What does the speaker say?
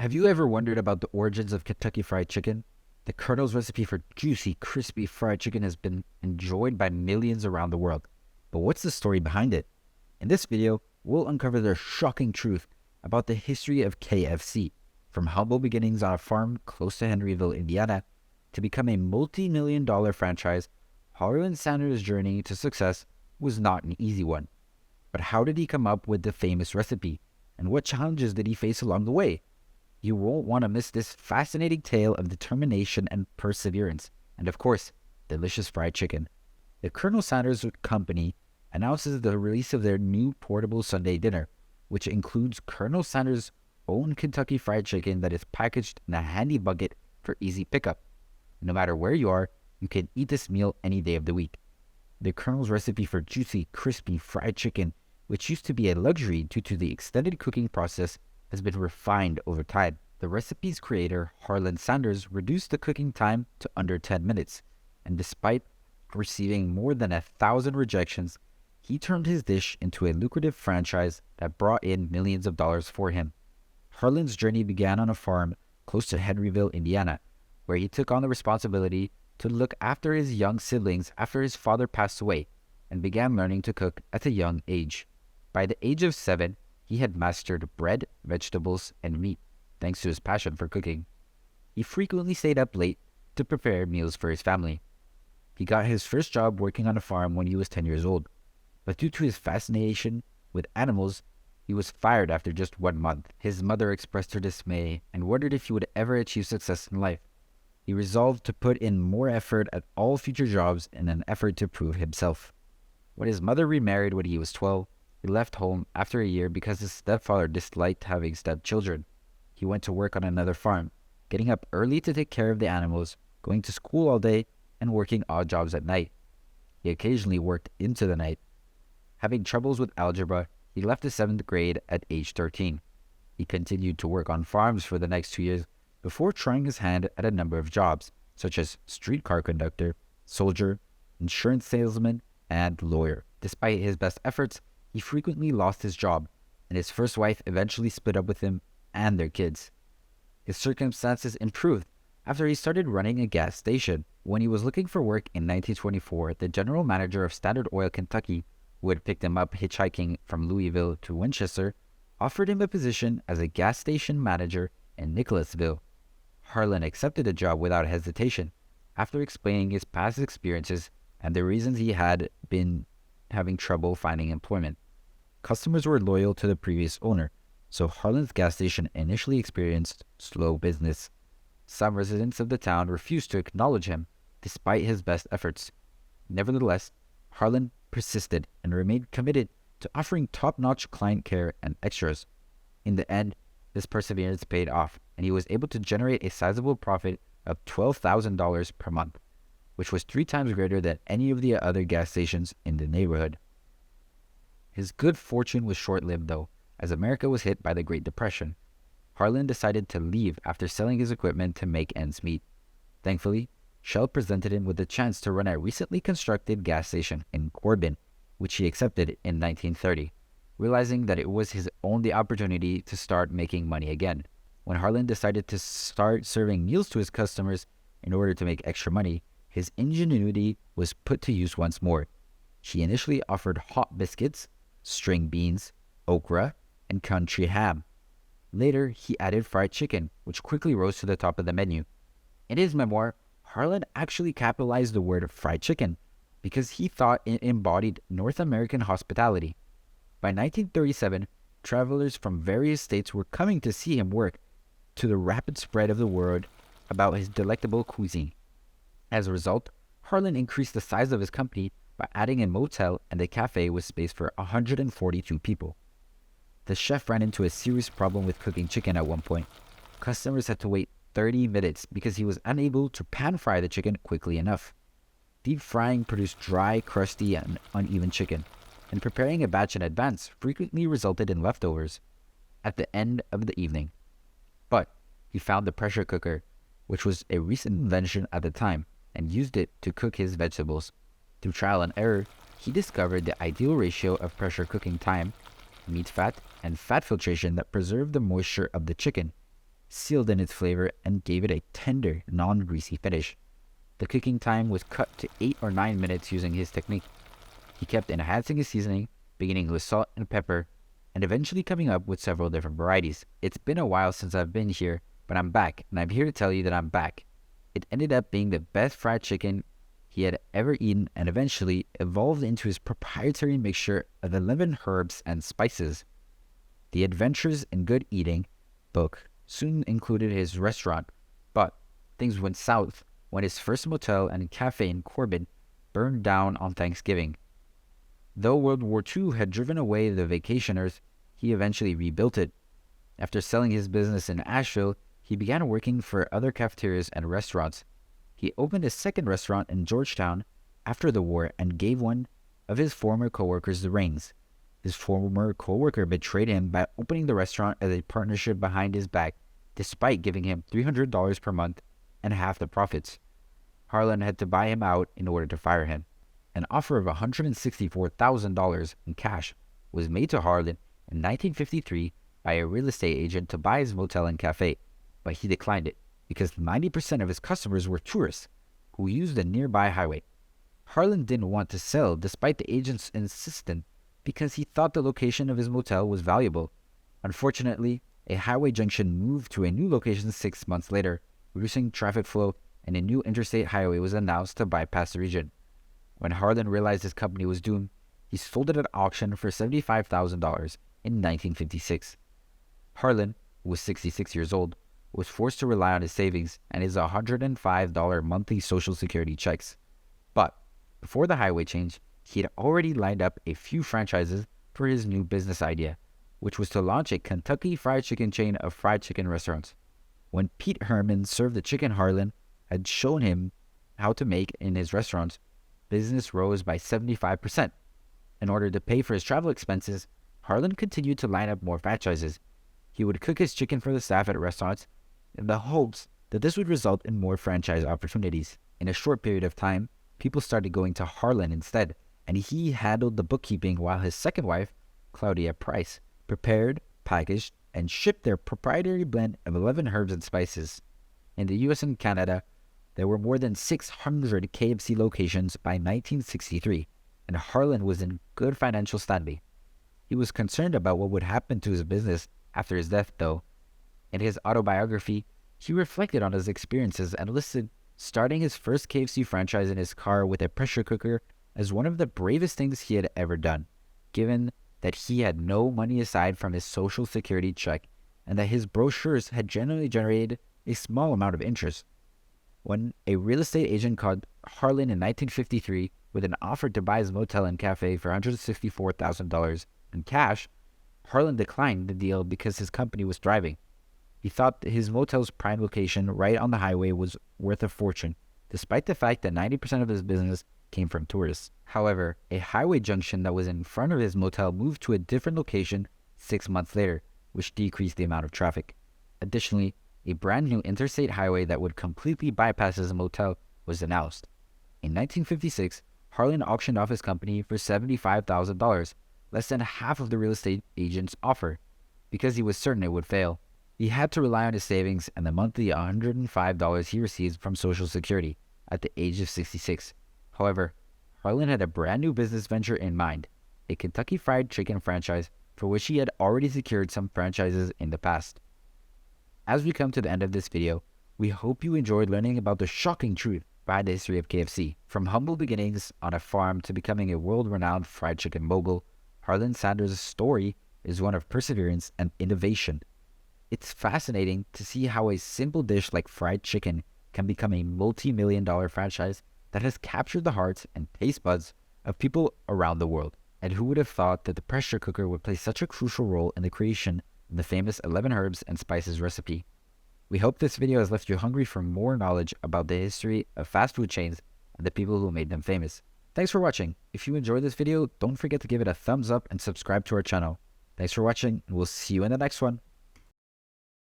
Have you ever wondered about the origins of Kentucky Fried Chicken? The Colonel's recipe for juicy, crispy fried chicken has been enjoyed by millions around the world. But what's the story behind it? In this video, we'll uncover the shocking truth about the history of KFC, from humble beginnings on a farm close to Henryville, Indiana, to become a multi-million-dollar franchise. Harlan Sanders' journey to success was not an easy one. But how did he come up with the famous recipe? And what challenges did he face along the way? You won't want to miss this fascinating tale of determination and perseverance, and of course, delicious fried chicken. The Colonel Sanders Company announces the release of their new portable Sunday dinner, which includes Colonel Sanders' own Kentucky Fried Chicken that is packaged in a handy bucket for easy pickup. No matter where you are, you can eat this meal any day of the week. The Colonel's recipe for juicy, crispy fried chicken, which used to be a luxury due to the extended cooking process, has been refined over time. The recipe's creator, Harlan Sanders, reduced the cooking time to under 10 minutes, and despite receiving more than 1,000 rejections, he turned his dish into a lucrative franchise that brought in millions of dollars for him. Harlan's journey began on a farm close to Henryville, Indiana, where he took on the responsibility to look after his young siblings after his father passed away, and began learning to cook at a young age. By the age of 7, he had mastered bread, vegetables, and meat, thanks to his passion for cooking. He frequently stayed up late to prepare meals for his family. He got his first job working on a farm when he was 10 years old, but due to his fascination with animals, he was fired after just 1 month. His mother expressed her dismay and wondered if he would ever achieve success in life. He resolved to put in more effort at all future jobs in an effort to prove himself. When his mother remarried when he was 12, he left home after a year because his stepfather disliked having stepchildren. He went to work on another farm, getting up early to take care of the animals, going to school all day, and working odd jobs at night. He occasionally worked into the night. Having troubles with algebra, he left the 7th grade at age 13. He continued to work on farms for the next 2 years before trying his hand at a number of jobs, such as streetcar conductor, soldier, insurance salesman, and lawyer. Despite his best efforts, he frequently lost his job, and his first wife eventually split up with him and their kids. His circumstances improved after he started running a gas station. When he was looking for work in 1924, the general manager of Standard Oil Kentucky, who had picked him up hitchhiking from Louisville to Winchester, offered him a position as a gas station manager in Nicholasville. Harlan accepted the job without hesitation, after explaining his past experiences and the reasons he had been having trouble finding employment. Customers were loyal to the previous owner, so Harlan's gas station initially experienced slow business. Some residents of the town refused to acknowledge him, despite his best efforts. Nevertheless, Harlan persisted and remained committed to offering top-notch client care and extras. In the end, this perseverance paid off, and he was able to generate a sizable profit of $12,000 per month, which was 3 times greater than any of the other gas stations in the neighborhood. His good fortune was short-lived, though, as America was hit by the Great Depression. Harlan decided to leave after selling his equipment to make ends meet. Thankfully, Shell presented him with the chance to run a recently constructed gas station in Corbin, which he accepted in 1930, realizing that it was his only opportunity to start making money again. When Harlan decided to start serving meals to his customers in order to make extra money, his ingenuity was put to use once more. He initially offered hot biscuits, string beans, okra, and country ham. Later, he added fried chicken, which quickly rose to the top of the menu. In his memoir, Harlan actually capitalized the word fried chicken because he thought it embodied North American hospitality. By 1937, travelers from various states were coming to see him work, to the rapid spread of the word about his delectable cuisine. As a result, Harlan increased the size of his company by adding a motel and a cafe with space for 142 people. The chef ran into a serious problem with cooking chicken at one point. Customers had to wait 30 minutes because he was unable to pan-fry the chicken quickly enough. Deep frying produced dry, crusty, and uneven chicken, and preparing a batch in advance frequently resulted in leftovers at the end of the evening. But he found the pressure cooker, which was a recent invention at the time, and used it to cook his vegetables. Through trial and error, he discovered the ideal ratio of pressure cooking time, meat fat, and fat filtration that preserved the moisture of the chicken. sealed in its flavor, and gave it a tender, non-greasy finish. The cooking time was cut to 8 or 9 minutes using his technique. He kept enhancing his seasoning, beginning with salt and pepper, and eventually coming up with several different varieties. It's been a while since I've been here, but I'm back, and I'm here to tell you that I'm back. It ended up being the best fried chicken he had ever eaten, and eventually evolved into his proprietary mixture of 11 herbs and spices. The Adventures in Good Eating book soon included his restaurant, but things went south when his first motel and cafe in Corbin burned down on Thanksgiving. Though World War II had driven away the vacationers, he eventually rebuilt it. After selling his business in Asheville, he began working for other cafeterias and restaurants. He opened a second restaurant in Georgetown after the war and gave one of his former coworkers the reins. His former coworker betrayed him by opening the restaurant as a partnership behind his back, despite giving him $300 per month and half the profits. Harlan had to buy him out in order to fire him. An offer of $164,000 in cash was made to Harlan in 1953 by a real estate agent to buy his motel and cafe, but he declined it because 90% of his customers were tourists who used the nearby highway. Harlan didn't want to sell despite the agent's insistence because he thought the location of his motel was valuable. Unfortunately, a highway junction moved to a new location 6 months later, reducing traffic flow, and a new interstate highway was announced to bypass the region. When Harlan realized his company was doomed, he sold it at auction for $75,000 in 1956. Harlan, who was 66 years old, was forced to rely on his savings and his $105 monthly Social Security checks. But before the highway change, he had already lined up a few franchises for his new business idea, which was to launch a Kentucky Fried Chicken chain of fried chicken restaurants. When Pete Herman served the chicken Harlan had shown him how to make in his restaurants, business rose by 75%. In order to pay for his travel expenses, Harlan continued to line up more franchises. He would cook his chicken for the staff at restaurants in the hopes that this would result in more franchise opportunities. In a short period of time, people started going to Harlan instead, and he handled the bookkeeping while his second wife, Claudia Price, prepared, packaged, and shipped their proprietary blend of 11 herbs and spices. In the US and Canada, there were more than 600 KFC locations by 1963, and Harlan was in good financial standing. He was concerned about what would happen to his business after his death, though. In his autobiography, he reflected on his experiences and listed starting his first KFC franchise in his car with a pressure cooker as one of the bravest things he had ever done, given that he had no money aside from his Social Security check and that his brochures had generally generated a small amount of interest. When a real estate agent called Harlan in 1953 with an offer to buy his motel and cafe for $164,000 in cash, Harlan declined the deal because his company was thriving. He thought that his motel's prime location right on the highway was worth a fortune, despite the fact that 90% of his business came from tourists. However, a highway junction that was in front of his motel moved to a different location 6 months later, which decreased the amount of traffic. Additionally, a brand new interstate highway that would completely bypass his motel was announced. In 1956, Harlan auctioned off his company for $75,000, less than half of the real estate agent's offer, because he was certain it would fail. He had to rely on his savings and the monthly $105 he received from Social Security at the age of 66. However, Harlan had a brand new business venture in mind, a Kentucky Fried Chicken franchise for which he had already secured some franchises in the past. As we come to the end of this video, we hope you enjoyed learning about the shocking truth behind the history of KFC. From humble beginnings on a farm to becoming a world-renowned fried chicken mogul, Harlan Sanders' story is one of perseverance and innovation. It's fascinating to see how a simple dish like fried chicken can become a multi-million-dollar franchise that has captured the hearts and taste buds of people around the world. And who would have thought that the pressure cooker would play such a crucial role in the creation of the famous 11 herbs and spices recipe? We hope this video has left you hungry for more knowledge about the history of fast food chains and the people who made them famous. Thanks for watching. If you enjoyed this video, don't forget to give it a thumbs up and subscribe to our channel. Thanks for watching, and we'll see you in the next one.